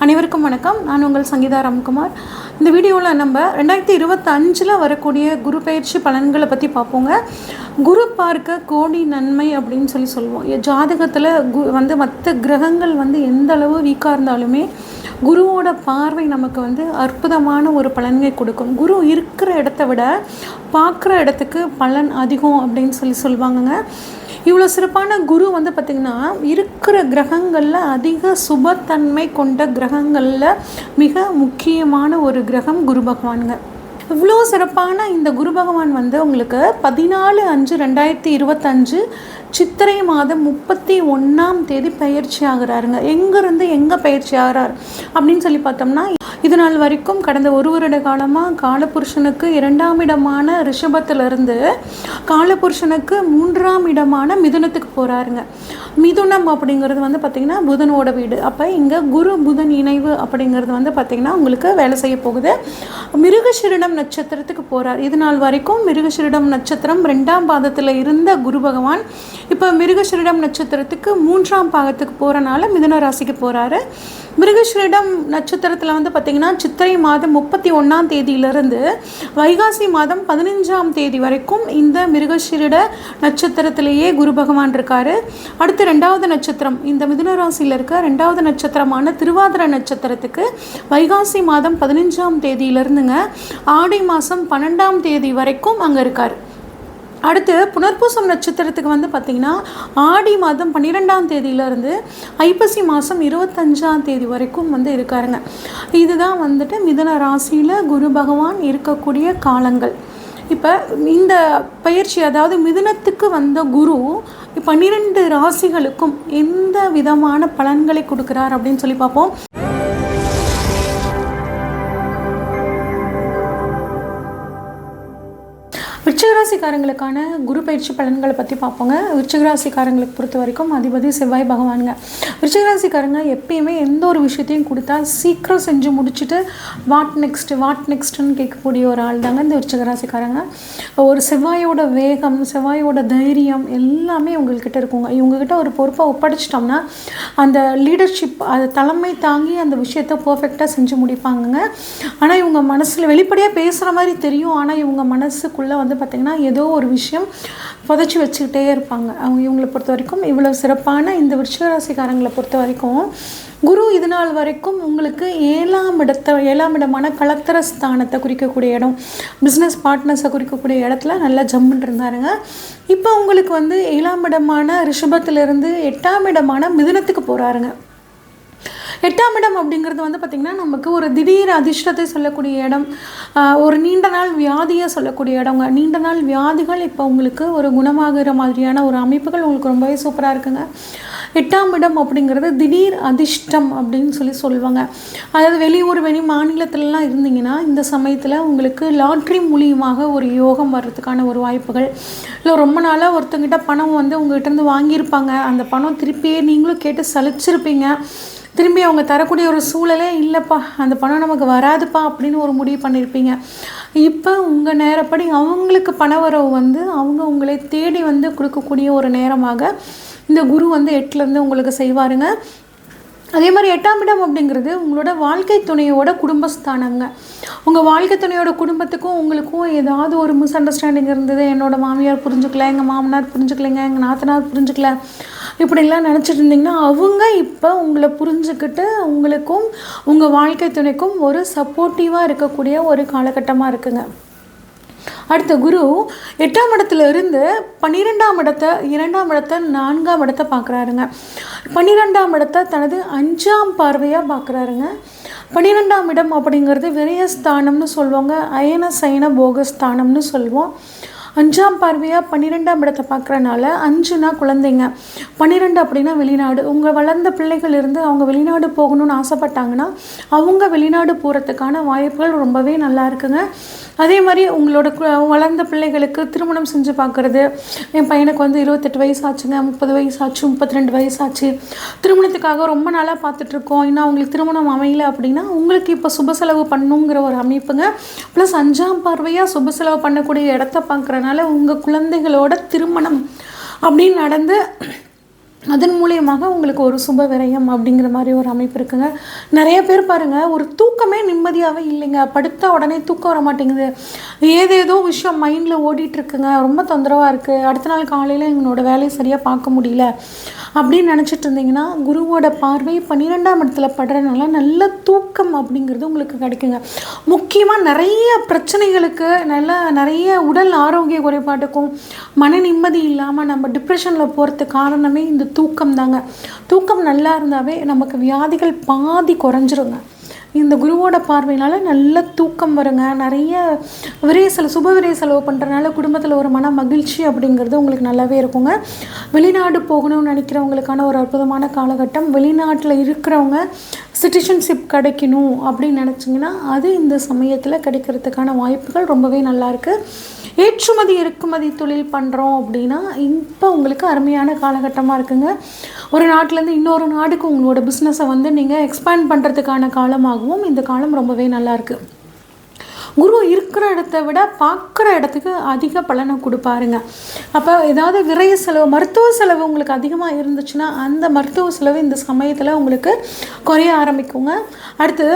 அனைவருக்கும் வணக்கம். நான் உங்கள் சங்கீதா ராம்குமார். இந்த வீடியோவில் நம்ம 2025 வரக்கூடிய குரு பயிற்சி பலன்களை பற்றி பார்ப்போங்க. குரு பார்க்க கோடி நன்மை அப்படின்னு சொல்லுவோம். ஜாதகத்தில் மற்ற கிரகங்கள் எந்த அளவு வீக்காக இருந்தாலுமே குருவோட பார்வை நமக்கு அற்புதமான ஒரு பலன்களை கொடுக்கும். குரு இருக்கிற இடத்த விட பார்க்குற இடத்துக்கு பலன் அதிகம் அப்படின்னு சொல்லுவாங்கங்க. இவ்வளோ சிறப்பான குரு பார்த்திங்கன்னா இருக்கிற கிரகங்களில் அதிக சுபத்தன்மை கொண்ட கிரகங்களில் மிக முக்கியமான ஒரு கிரகம் குரு பகவானுங்க. இவ்வளோ சிறப்பான இந்த குரு பகவான் உங்களுக்கு 14/5/2025 சித்திரை மாதம் 31 பயிற்சி ஆகிறாருங்க. எங்கேருந்து எங்கே பயிற்சி ஆகிறார் அப்படின்னு பார்த்தோம்னா, இது நாள் வரைக்கும் கடந்த ஒரு வருட காலமாக காலபுருஷனுக்கு 2ஆம் இடமான ரிஷபத்திலிருந்து காலபுருஷனுக்கு 3ஆம் இடமான மிதுனத்துக்கு போகிறாருங்க. மிதுனம் அப்படிங்கிறது பார்த்திங்கன்னா புதனோட வீடு. அப்போ இங்கே குரு புதன் இணைவு அப்படிங்கிறது பார்த்திங்கன்னா உங்களுக்கு வேலை செய்ய போகுது. மிருகசீரிடம் நட்சத்திரத்துக்கு போகிறார். இது நாள் வரைக்கும் மிருகசீரிடம் நட்சத்திரம் 2ஆம் பாதத்தில் இருந்த குரு பகவான் இப்போ மிருகசீரிடம் நட்சத்திரத்துக்கு 3ஆம் பாகத்துக்கு போகிறனால மிதுன ராசிக்கு போகிறாரு. மிருகசீரிடம் நட்சத்திரத்தில் பார்த்திங்கன்னா சித்திரை மாதம் 31ஆம் தேதியிலிருந்து வைகாசி மாதம் 15ஆம் தேதி வரைக்கும் இந்த மிருகசீரிட நட்சத்திரத்திலேயே குரு பகவான் இருக்கார். அடுத்து 2வது நட்சத்திரம், இந்த மிதுன ராசியில் இருக்க 2வது நட்சத்திரமான திருவாதிரை நட்சத்திரத்துக்கு வைகாசி மாதம் 15ஆம் தேதியிலிருந்துங்க ஆடி மாதம் 12ஆம் தேதி வரைக்கும் அங்கே இருக்கார். அடுத்து புனர்பூசம் நட்சத்திரத்துக்கு பார்த்திங்கன்னா ஆடி மாதம் 12ஆம் தேதியிலேருந்து ஐப்பசி மாதம் 25ஆம் தேதி வரைக்கும் இருக்காருங்க. இதுதான் மிதுன ராசியில் குரு பகவான் இருக்கக்கூடிய காலங்கள். இப்போ இந்த பயிற்சி, அதாவது மிதுனத்துக்கு வந்த குரு 12 ராசிகளுக்கும் எந்த விதமான பலன்களை கொடுக்குறார் அப்படின்னு பார்ப்போம். விருச்சிகராசிக்காரங்களுக்கான குரு பயிற்சி பலன்களை பற்றி பார்ப்போங்க. விருச்சிகராசிக்காரங்களுக்கு பொறுத்த வரைக்கும் அதிபதி செவ்வாய் பகவானுங்க. விருச்சிகராசிக்காரங்க எப்பயுமே எந்த ஒரு விஷயத்தையும் கொடுத்தா சீக்கிரம் செஞ்சு முடிச்சுட்டு வாட் நெக்ஸ்ட்டுன்னு கேட்கக்கூடிய ஒரு ஆள் தாங்க இந்த விருச்சிகராசிக்காரங்க. ஒரு செவ்வாயோட வேகம், செவ்வாயோட தைரியம் எல்லாமே இவங்கக்கிட்ட இருக்குங்க. இவங்ககிட்ட ஒரு பொறுப்பை ஒப்படைச்சிட்டோம்னா அந்த லீடர்ஷிப், அது தலைமை தாங்கி அந்த விஷயத்தை பர்ஃபெக்டாக செஞ்சு முடிப்பாங்கங்க. ஆனால் இவங்க மனசில் வெளிப்படையாக பேசுகிற மாதிரி தெரியும். ஆனால் இவங்க மனசுக்குள்ளே பார்த்திங்கன்னா ஏதோ ஒரு விஷயம் புதைச்சி வச்சுக்கிட்டே இருப்பாங்க. இவங்களை பொறுத்த வரைக்கும் இவ்வளோ சிறப்பான இந்த விருச்சிகராசிக்காரங்களை பொறுத்த வரைக்கும் குரு இது நாள் வரைக்கும் உங்களுக்கு 7ஆம் இடமான கலத்தர ஸ்தானத்தை குறிக்கக்கூடிய இடம், பிஸ்னஸ் பார்ட்னர்ஸை குறிக்கக்கூடிய இடத்துல நல்லா ஜம்முன்னு இருந்தாருங்க. இப்போ உங்களுக்கு 7ஆம் இடமான ரிஷபத்திலிருந்து 8ஆம் இடமான மிதுனத்துக்கு போகிறாருங்க. 8ஆம் இடம் அப்படிங்கிறது பார்த்திங்கன்னா நமக்கு ஒரு திடீர் அதிர்ஷ்டத்தை சொல்லக்கூடிய இடம், ஒரு நீண்ட நாள் வியாதியை சொல்லக்கூடிய இடங்க. நீண்ட நாள் வியாதிகள் இப்போ உங்களுக்கு ஒரு குணமாகிற மாதிரியான ஒரு அமைப்புகள் உங்களுக்கு ரொம்பவே சூப்பராக இருக்குங்க. 8ஆம் இடம் அப்படிங்கிறது திடீர் அதிர்ஷ்டம் அப்படின்னு சொல்லுவாங்க. அதாவது வெளி மாநிலத்திலலாம் இருந்தீங்கன்னா இந்த சமயத்தில் உங்களுக்கு லாட்ரி மூலியமாக ஒரு யோகம் வர்றதுக்கான ஒரு வாய்ப்புகள், இல்லை ரொம்ப நாளாக ஒருத்தங்கிட்ட பணம் உங்கள்கிட்ட வாங்கியிருப்பாங்க. அந்த பணம் திருப்பியே நீங்களும் கேட்டு சலிச்சிருப்பீங்க. திரும்பி அவங்க தரக்கூடிய ஒரு சூழலே இல்லைப்பா, அந்த பணம் நமக்கு வராதுப்பா அப்படின்னு ஒரு முடிவு பண்ணியிருப்பீங்க. இப்போ உங்கள் நேரப்படி அவங்களுக்கு பண வரவு அவங்க உங்களை தேடி கொடுக்கக்கூடிய ஒரு நேரமாக இந்த குரு 8லேருந்து உங்களுக்கு செய்வாருங்க. அதே மாதிரி 8ஆம் இடம் அப்படிங்கிறது உங்களோட வாழ்க்கை துணையோட குடும்பஸ்தானங்க. உங்கள் வாழ்க்கை துணையோட குடும்பத்துக்கும் உங்களுக்கும் ஏதாவது ஒரு மிஸ் அண்டர்ஸ்டாண்டிங் இருந்தது, என்னோடய மாமியார் புரிஞ்சுக்கல, எங்கள் மாமனார் புரிஞ்சுக்கலைங்க, எங்கள் நாத்தனார் புரிஞ்சுக்கல, இப்படிலாம் நினச்சிட்டு இருந்தீங்கன்னா அவங்க இப்போ உங்களை புரிஞ்சுக்கிட்டு உங்களுக்கும் உங்கள் வாழ்க்கை துணைக்கும் ஒரு சப்போர்ட்டிவாக இருக்கக்கூடிய ஒரு காலகட்டமாக இருக்குங்க. அடுத்த குரு 8ஆம் இடத்துல இருந்து 12ஆம் இடத்தை 2ஆம் இடத்தை 4ஆம் இடத்தை பார்க்குறாருங்க. 12ஆம் இடத்தை தனது 5ஆம் பார்வையாக பார்க்குறாருங்க. 12ஆம் இடம் அப்படிங்கிறது விரயஸ்தானம்னு சொல்லுவாங்க, அயன சயன போகஸ்தானம்னு சொல்லுவோம். 5ஆம் பார்வையாக 12ஆம் இடத்தை பார்க்குறனால 5னா குழந்தைங்க, 12 அப்படின்னா வெளிநாடு. உங்கள் வளர்ந்த பிள்ளைகள் இருந்து அவங்க வெளிநாடு போகணும்னு ஆசைப்பட்டாங்கன்னா அவங்க வெளிநாடு போகிறதுக்கான வாய்ப்புகள் ரொம்பவே நல்லா இருக்குங்க. அதே மாதிரி உங்களோட வளர்ந்த பிள்ளைகளுக்கு திருமணம் செஞ்சு பார்க்குறது. என் பையனுக்கு 28 வயசு ஆச்சுங்க, 30 வயசு ஆச்சு, 32 வயசு ஆச்சு, திருமணத்துக்காக ரொம்ப நாளாக பார்த்துட்ருக்கோம், இன்னும் அவங்களுக்கு திருமணம் அமையலை அப்படின்னா உங்களுக்கு இப்போ சுப செலவு பண்ணுங்கிற ஒரு அமைப்புங்க. ப்ளஸ் 5ஆம் பார்வையாக சுப செலவு பண்ணக்கூடிய இடத்த பார்க்குறனால உங்கள் குழந்தைகளோட திருமணம் அப்படின்னு நடந்து அதன் மூலியமாக உங்களுக்கு ஒரு சுப விரயம் அப்படிங்கிற மாதிரி ஒரு அமைப்பு இருக்குங்க. நிறைய பேர் பாருங்கள், ஒரு தூக்கமே நிம்மதியாகவே இல்லைங்க. படுத்தா உடனே தூக்கம் வர மாட்டேங்குது, ஏதேதோ விஷயம் மைண்டில் ஓடிட்டுருக்குங்க, ரொம்ப தொந்தரவாக இருக்குது, அடுத்த நாள் காலையில் எங்களோட வேலையை சரியாக பார்க்க முடியல அப்படின்னு நினச்சிட்டு இருந்தீங்கன்னா, குருவோட பார்வை 12ஆம் இடத்துல படுறதுனால நல்ல தூக்கம் அப்படிங்கிறது உங்களுக்கு கிடைக்குங்க. முக்கியமாக நிறைய பிரச்சனைகளுக்கு நிறைய உடல் ஆரோக்கிய குறைபாட்டுக்கும் மன நிம்மதி இல்லாமல் நம்ம டிப்ரெஷனில் போகிறதுக்கு காரணமே இந்த தூக்கம் தாங்க. தூக்கம் நல்லா இருந்தாவே நமக்கு வியாதிகள் பாதி குறைஞ்சிருங்க. இந்த குருவோட பார்வையினால் நல்ல தூக்கம் வருங்க. நிறைய சுப விரைய செலவு பண்ணுறதுனால குடும்பத்தில் ஒரு மன மகிழ்ச்சி அப்படிங்கிறது உங்களுக்கு நல்லாவே இருக்குங்க. வெளிநாடு போகணும்னு நினைக்கிறவங்களுக்கான ஒரு அற்புதமான காலகட்டம். வெளிநாட்டில் இருக்கிறவங்க சிட்டிசன்ஷிப் கிடைக்கணும் அப்படின்னு நினச்சிங்கன்னா அது இந்த சமயத்தில் கிடைக்கிறதுக்கான வாய்ப்புகள் ரொம்பவே நல்லாயிருக்கு. ஏற்றுமதி இறக்குமதி தொழில் பண்ணுறோம் அப்படின்னா இப்போ உங்களுக்கு அருமையான காலகட்டமாக இருக்குங்க. ஒரு நாட்டிலேருந்து இன்னொரு நாடுக்கு உங்களோட பிஸ்னஸை நீங்கள் எக்ஸ்பேண்ட் பண்ணுறதுக்கான காலமாகவும் இந்த காலம் ரொம்பவே நல்லாயிருக்கு. குரு இருக்கிற இடத்த விட பார்க்குற இடத்துக்கு அதிக பலனை கொடுப்பாருங்க. அப்போ ஏதாவது விரைய செலவு, மருத்துவ செலவு உங்களுக்கு அதிகமாக இருந்துச்சுன்னா அந்த மருத்துவ செலவு இந்த சமயத்தில் உங்களுக்கு குறைய ஆரம்பிக்குங்க. அடுத்து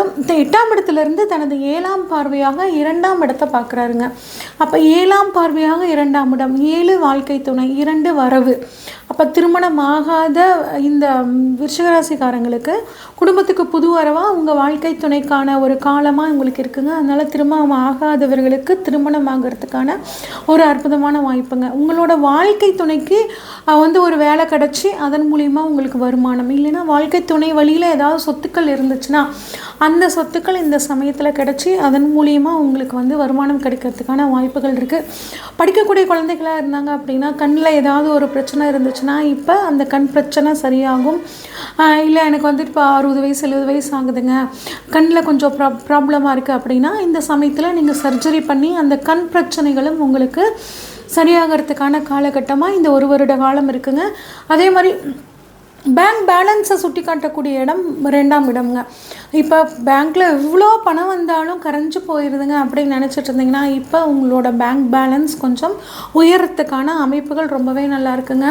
8ஆம் இடத்துலேருந்து தனது 7ஆம் பார்வையாக 2ஆம் இடத்தை பார்க்குறாருங்க. அப்போ 7ஆம் பார்வையாக 2ஆம் இடம், 7 வாழ்க்கை துணை, 2 வரவு. அப்போ திருமணம் ஆகாத இந்த விருச்சிகராசிக்காரங்களுக்கு குடும்பத்துக்கு புது வரவாக உங்கள் வாழ்க்கை துணைக்கான ஒரு காலமாக உங்களுக்கு இருக்குங்க. அதனால் திருமணம் ஆகாதவர்களுக்கு திருமணம் ஆகிறதுக்கான ஒரு அற்புதமான வாய்ப்புங்க. உங்களோட வாழ்க்கை துணைக்கு ஒரு வேலை கிடச்சி அதன் மூலிமா உங்களுக்கு வருமானம், இல்லைன்னா வாழ்க்கை துணை வழியில் ஏதாவது சொத்துக்கள் இருந்துச்சுன்னா அந்த சொத்துக்கள் இந்த சமயத்தில் கிடச்சி அதன் மூலியமாக உங்களுக்கு வருமானம் கிடைக்கிறதுக்கான வாய்ப்புகள் இருக்குது. படிக்கக்கூடிய குழந்தைகளாக இருந்தாங்க அப்படின்னா கண்ணில் ஏதாவது ஒரு பிரச்சனை இருந்துச்சுன்னா இப்போ அந்த கண் பிரச்சனை சரியாகும். இல்லை எனக்கு இப்போ 60 வயசு 70 வயசு ஆகுதுங்க, கண்ணில் கொஞ்சம் ப்ராப்ளமாக இருக்குது அப்படின்னா இந்த சமயத்தில் நீங்கள் சர்ஜரி பண்ணி அந்த கண் பிரச்சனைகளும் உங்களுக்கு சரியாகிறதுக்கான காலகட்டமாக இந்த 1 வருட காலம் இருக்குங்க. அதே மாதிரி பேங்க் பேலன்ஸை சுட்டி காட்டக்கூடிய இடம் 2ஆம் இடம்ங்க. இப்போ பேங்க்கில் எவ்வளோ பணம் வந்தாலும் கரைஞ்சி போயிடுதுங்க அப்படின்னு நினச்சிட்டு இருந்தீங்கன்னா இப்போ உங்களோட பேங்க் பேலன்ஸ் கொஞ்சம் உயரத்துக்கான அமைப்புகள் ரொம்பவே நல்லா இருக்குங்க.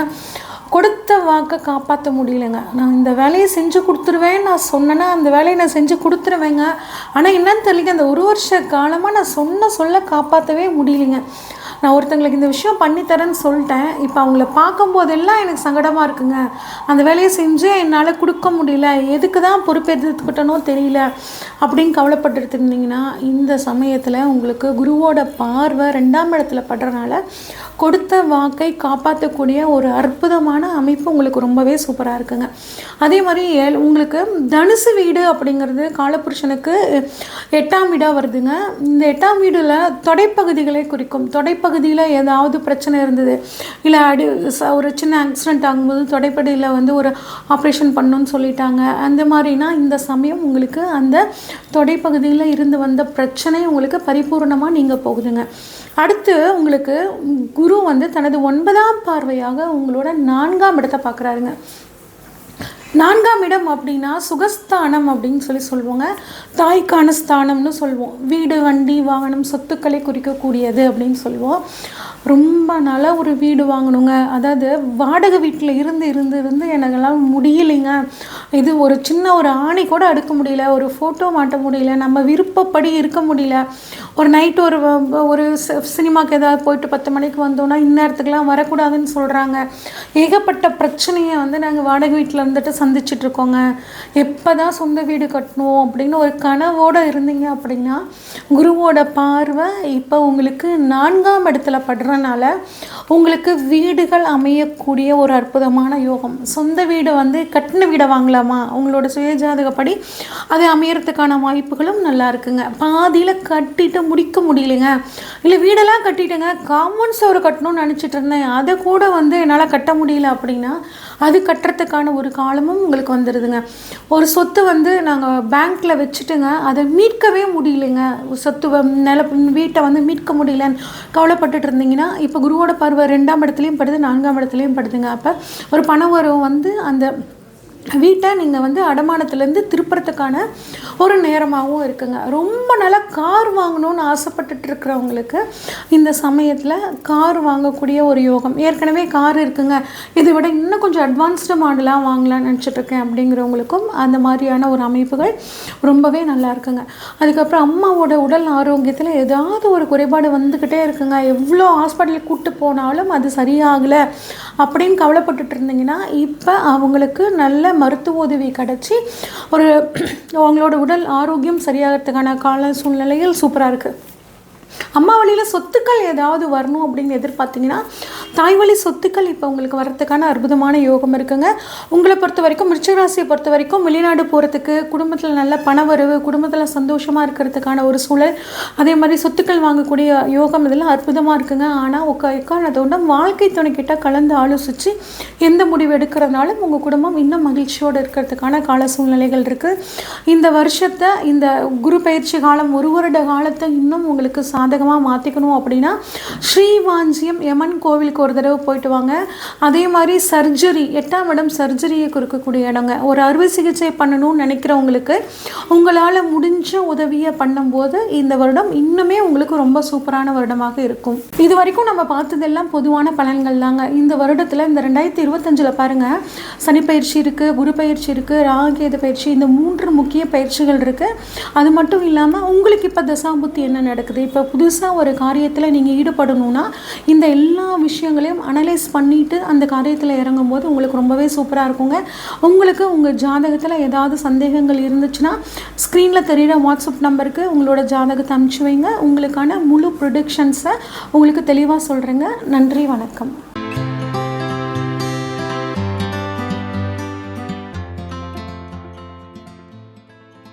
கொடுத்த வாக்கை காப்பாற்ற முடியலைங்க. நான் இந்த வேலையை செஞ்சு கொடுத்துருவேன், நான் சொன்னேன்னா அந்த வேலையை நான் செஞ்சு கொடுத்துருவேங்க, ஆனால் என்னன்னு தெரியல இந்த 1 வருஷ காலமாக நான் சொல்ல காப்பாற்றவே முடியலைங்க. நான் ஒருத்தங்களுக்கு இந்த விஷயம் பண்ணித்தரேன்னு சொல்லிட்டேன், இப்போ அவங்கள பார்க்கும்போதெல்லாம் எனக்கு சங்கடமாக இருக்குங்க, அந்த வேலையை செஞ்சு என்னால் கொடுக்க முடியல, எதுக்கு தான் பொறுப்பேற்றுக்கிட்டனோ தெரியல அப்படின்னு கவலைப்பட்டு இருந்தீங்கன்னா இந்த சமயத்தில் உங்களுக்கு குருவோட பார்வை 2ஆம் இடத்துல படுறதுனால கொடுத்த வாக்கை காப்பாற்றக்கூடிய ஒரு அற்புதமான அமைப்பு உங்களுக்கு ரொம்பவே சூப்பராக இருக்குங்க. அதே மாதிரி உங்களுக்கு தனுசு வீடு அப்படிங்கிறது காலபுருஷனுக்கு 8ஆம் வீடாக வருதுங்க. இந்த 8ஆம் வீடில் தொடைப்பகுதிகளை குறிக்கும். தொடைப்பகுதியில் ஏதாவது பிரச்சனை இருந்தது, இல்லை ஒரு சின்ன ஆக்சிடெண்ட் ஆகும்போது தொடைப்பகுதியில் ஒரு ஆப்ரேஷன் பண்ணணும்னு சொல்லிட்டாங்க, அந்த மாதிரினா இந்த சமயம் உங்களுக்கு அந்த தொடைப்பகுதியில் இருந்து வந்த பிரச்சனை உங்களுக்கு பரிபூர்ணமாக நீங்கள் போகுதுங்க. அடுத்து உங்களுக்கு குரு தனது 9ஆம் பார்வையாக உங்களோட 4ஆம் இடத்தை பார்க்குறாருங்க. 4ஆம் இடம் அப்படின்னா சுகஸ்தானம் அப்படின்னு சொல்லுவோங்க. தாய்க்கான ஸ்தானம்னு சொல்லுவோம். வீடு, வண்டி, வாகனம், சொத்துக்களை குறிக்கக்கூடியது அப்படின்னு சொல்லுவோம். ரொம்ப நாளாக ஒரு வீடு வாங்கணுங்க, அதாவது வாடகை வீட்டில் இருந்து எனக்கெல்லாம் முடியலைங்க, இது ஒரு சின்ன ஒரு ஆணி கூட அடுக்க முடியல, ஒரு ஃபோட்டோ மாட்ட முடியல, நம்ம விருப்பப்படி இருக்க முடியல, ஒரு நைட்டு ஒரு சினிமாவுக்கு ஏதாவது போயிட்டு 10 மணிக்கு வந்தோன்னா இந்நேரத்துக்குலாம் வரக்கூடாதுன்னு சொல்கிறாங்க. ஏகப்பட்ட பிரச்சனையை நாங்கள் வாடகை வீட்டில் இருந்துட்டு சந்திச்சிட்ருக்கோங்க. எப்போ தான் சொந்த வீடு கட்டணும் அப்படின்னு ஒரு கனவோடு இருந்தீங்க அப்படின்னா குருவோட பார்வை இப்போ உங்களுக்கு 4ஆம் இடத்துல படுறனால உங்களுக்கு வீடுகள் அமையக்கூடிய ஒரு அற்புதமான யோகம். சொந்த வீடு கட்டின வீடை வாங்கலாமா, உங்களோட சுயஜாதகப்படி அது அமையறதுக்கான வாய்ப்புகளும் நல்லா இருக்குங்க. பாதியில் கட்டிட்டு முடிக்க முடியலைங்க, இல்லை வீடெல்லாம் கட்டிட்டுங்க காம்பவுண்ட் சுவர் கட்டணும்னு நினச்சிட்டு இருந்தேன், அதை கூட என்னால் கட்ட முடியல அப்படின்னா அது கட்டுறதுக்கான ஒரு காலமும் உங்களுக்கு வந்துடுதுங்க. ஒரு சொத்து நாங்கள் பேங்க்கில் வச்சுட்டுங்க அதை மீட்கவே முடியலைங்க, சொத்து வீட்டை மீட்க முடியலன்னு கவலைப்பட்டுட்டு இருந்தீங்கன்னா இப்போ குருவோட பார்வை 2ஆம் இடத்துலையும் படுது, 4ஆம் இடத்துலையும் படுதுங்க. அப்போ ஒரு பண வரவு அந்த வீட்டை நீங்கள் வந்து அடமானத்துலேருந்து திருப்புறத்துக்கான ஒரு நேரமாகவும் இருக்குங்க. ரொம்ப நாளாக கார் வாங்கணும்னு ஆசைப்பட்டுட்டு இருக்கிறவங்களுக்கு இந்த சமயத்தில் கார் வாங்கக்கூடிய ஒரு யோகம். ஏற்கனவே கார் இருக்குங்க, இதை விட இன்னும் கொஞ்சம் அட்வான்ஸ்டு மாடலாக வாங்கலாம்னு நினச்சிட்ருக்கேன் அப்படிங்கிறவங்களுக்கும் அந்த மாதிரியான ஒரு அமைப்புகள் ரொம்பவே நல்லா இருக்குங்க. அதுக்கப்புறம் அம்மாவோட உடல் ஆரோக்கியத்தில் ஏதாவது ஒரு குறைபாடு வந்துக்கிட்டே இருக்குங்க. எவ்வளோ ஹாஸ்பிட்டலுக்கு கூப்பிட்டு போனாலும் அது சரியாகலை அப்படின்னு கவலைப்பட்டுட்டு இருந்தீங்கன்னா இப்போ அவங்களுக்கு நல்ல மருத்துவ உதவி கிடச்சி அவங்களோட உடல் ஆரோக்கியம் சரியாகிறதுக்கான கால சூழ்நிலையில் சூப்பராக இருக்குது. அம்மா வழியில் சொத்துக்கள் ஏதாவது வரணும் அப்படின்னு எதிர்பார்த்தீங்கன்னா தாய் வழி சொத்துக்கள் இப்போ உங்களுக்கு வரத்துக்கான அற்புதமான யோகம் இருக்குங்க. உங்களை பொறுத்த வரைக்கும், விருச்சிக ராசியை பொறுத்த வரைக்கும் வெளிநாடு போகிறதுக்கு, குடும்பத்தில் நல்ல பணவரவு, குடும்பத்தில் சந்தோஷமாக இருக்கிறதுக்கான ஒரு சூழல், அதே மாதிரி சொத்துக்கள் வாங்கக்கூடிய யோகம், இதெல்லாம் அற்புதமாக இருக்குங்க. ஆனால் எக்காரணத்தோட வாழ்க்கை துணைக்கிட்ட கலந்து ஆலோசித்து எந்த முடிவு எடுக்கிறதுனாலும் உங்கள் குடும்பம் இன்னும் மகிழ்ச்சியோடு இருக்கிறதுக்கான கால சூழ்நிலைகள் இருக்குது. இந்த வருஷத்தை, இந்த குரு பயிற்சி காலம், ஒரு வருட காலத்தை இன்னும் உங்களுக்கு சாதகமாக மாற்றிக்கணும் அப்படின்னா ஸ்ரீவாஞ்சியம் யமன் கோவிலுக்கு ஒரு தடவை போயிட்டு வாங்க. அதே மாதிரி சர்ஜரி, 8ஆம் இடம் சர்ஜரியை கொடுக்கக்கூடிய இடங்க. ஒரு அறுவை சிகிச்சை பண்ணணும்னு நினைக்கிறவங்களுக்கு உங்களால் முடிஞ்ச உதவியை பண்ணும்போது இந்த வருடம் இன்னுமே உங்களுக்கு ரொம்ப சூப்பரான வருடமாக இருக்கும். இது வரைக்கும் நம்ம பார்த்ததெல்லாம் பொதுவான பலன்கள் தாங்க. இந்த வருடத்தில், இந்த 2025 பாருங்கள், சனி பயிற்சி இருக்குது, குரு பயிற்சி இருக்குது, ராகுகேது பயிற்சி, இந்த 3 முக்கிய பயிற்சிகள் இருக்குது. அது மட்டும் இல்லாமல் உங்களுக்கு இப்போ தசாபுத்தி என்ன நடக்குது, இப்போ புதுசாக ஒரு காரியத்தில் நீங்கள் ஈடுபடணும்னா இந்த எல்லா விஷயங்களையும் அனலைஸ் பண்ணிவிட்டு அந்த காரியத்தில் இறங்கும்போது உங்களுக்கு ரொம்பவே சூப்பராக இருக்குங்க. உங்களுக்கு உங்கள் ஜாதகத்தில் ஏதாவது சந்தேகங்கள் இருந்துச்சுன்னா ஸ்க்ரீனில் தெரிகிற வாட்ஸ்அப் நம்பருக்கு உங்களோட ஜாதகத்தை அனுப்பிச்சி வைங்க. உங்களுக்கான முழு ப்ரொடிக்ஷன்ஸை உங்களுக்கு தெளிவாக சொல்கிறேங்க. நன்றி, வணக்கம்.